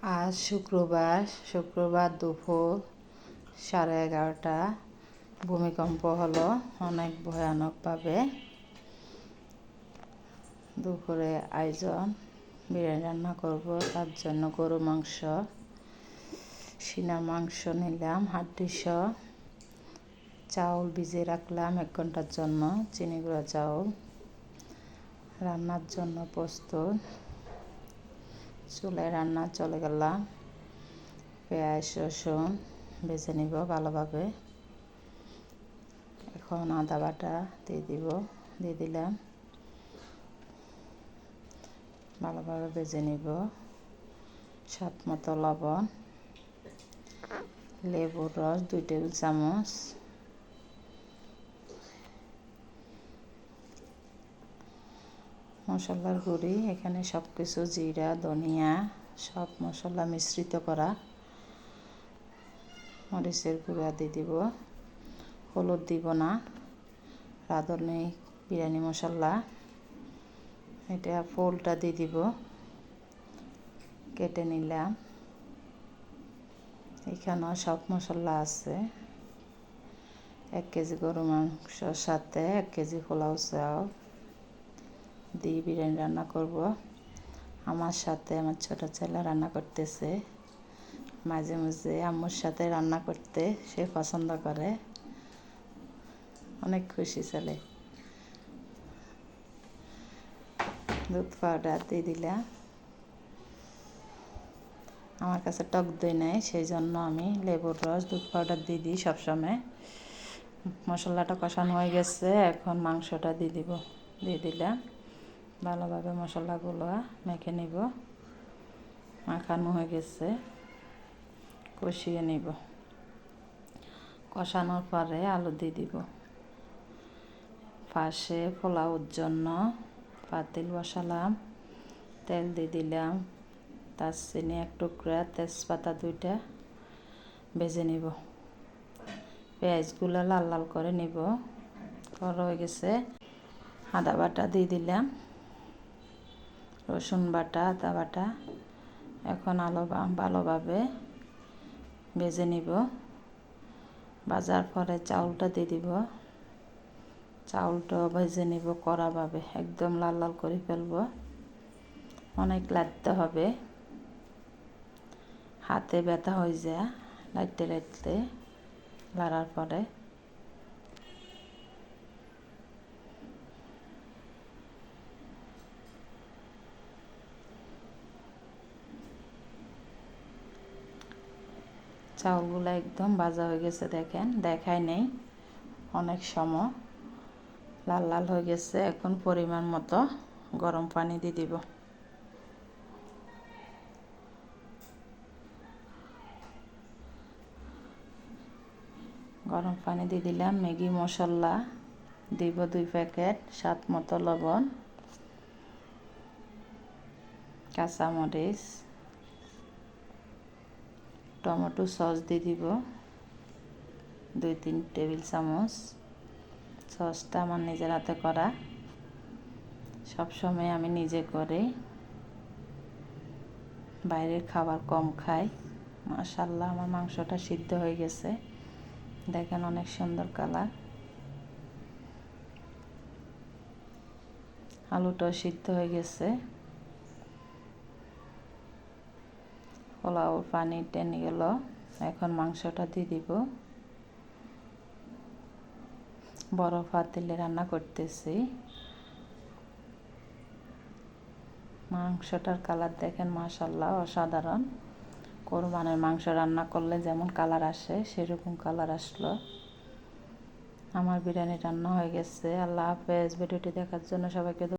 আজ শুক্রবার দুপুর 11:30 ভূমিকম্প হলো অনেক ভয়ানকভাবে। দুপুরে আয়োজন বিরিয়ানি রান্না করব, তার জন্য গরু মাংস, সিনা মাংস নিলাম হাড্ডিসহ, চাউল ভিজিয়ে রাখলাম 1 ঘন্টার জন্য, চিনি গুঁড়া চাউল। রান্নার জন্য প্রস্তুত, চুলায় রান্না চলে গেলাম। পেঁয়াজ রসুন ভেজে নিব ভালোভাবে। এখন আদা বাটা দিয়ে দিলাম, ভালোভাবে ভেজে নিব। স্বাদ মতো লবণ, লেবুর রস 2 টেবিল চামচ, মশলার গুঁড়ি এখানে সব কিছু জিরা ধনিয়া সব মশলা মিশ্রিত করা। মরিচের গুঁড়া দিয়ে দিব, হলুদ দিব না, রাঁধুনি বিরিয়ানি মশলা। এটা ফুলটা দিয়ে দিব, কেটে নিলাম। এখানেও সব মশলা আছে। 1 কেজি গরু মাংসর সাথে 1 কেজি পোলাও চাল দিয়ে বিরিয়ানি রান্না করব। আমার সাথে আমার ছোট ছেলে রান্না করতেছে। মাঝে মাঝে আম্মুর সাথে রান্না করতে সে পছন্দ করে, অনেক খুশি ছেলে। দুধ পাউডার দিয়ে দিলাম। আমার কাছে টক দই নেই, সেই জন্য আমি লেবুর রস দুধ পাউডার দিয়ে দিই সবসময়। মশলাটা কষানো হয়ে গেছে, এখন মাংসটা দিয়ে দিলাম। ভালোভাবে মশলাগুলো মেখে নিব। মাখানো হয়ে গেছে, কষিয়ে নিব। কষানোর পরে আলু দিয়ে দিব। পাশে পোলাওর জন্য পাতিল বসালাম, তেল দিয়ে দিলাম, দারচিনি 1 টুকরা, তেজপাতা 2টা ভেজে নিব। পেঁয়াজগুলো লাল লাল করে নিব। হয়ে গেছে, আদা বাটা দিয়ে দিলাম, রসুন বাটা, আদা বাটা। এখন আলু ভালোভাবে ভেজে নিব। ভাজার পরে চাউলটা দিয়ে দিব। চাউলটা ভেজে নিব কড়াভাবে, একদম লাল লাল করে ফেলব। অনেক লাড়তে হবে, হাতে ব্যথা হয়ে যায় লাড়তে লাড়তে। লাড়ার পরে চাউলগুলো একদম ভাজা হয়ে গেছে, দেখেন, দেখাই নেই অনেক সময় লাল লাল হয়ে গেছে। এখন পরিমাণ মতো গরম পানি দিয়ে দিব। গরম পানি দিয়ে দিলাম। ম্যাগি মশলা দিব 2 প্যাকেট, স্বাদ মতো লবণ, কাঁচামরিচ, টমেটো সস দিয়ে দিব 2-3 টেবিল চামচ। সসটা আমার নিজের হাতে করা, সবসময় আমি নিজে করে, বাইরের খাবার কম খাই। মাশাআল্লাহ আমার মাংসটা সিদ্ধ হয়ে গেছে, দেখেন অনেক সুন্দর কালার। আলুটাও সিদ্ধ হয়ে গেছে। পোলাও পানি টেনে গেল, এখন মাংসটা দিয়ে দিব। বড় পাতিলে রান্না করতেছি। মাংসটার কালার দেখেন, মাশাআল্লাহ অসাধারণ। কোরবানির মাংস রান্না করলে যেমন কালার আসে সেরকম কালার আসলো। আমার বিরিয়ানি রান্না হয়ে গেছে। আল্লাহ হাফেজ। ভিডিওটি দেখার জন্য সবাইকে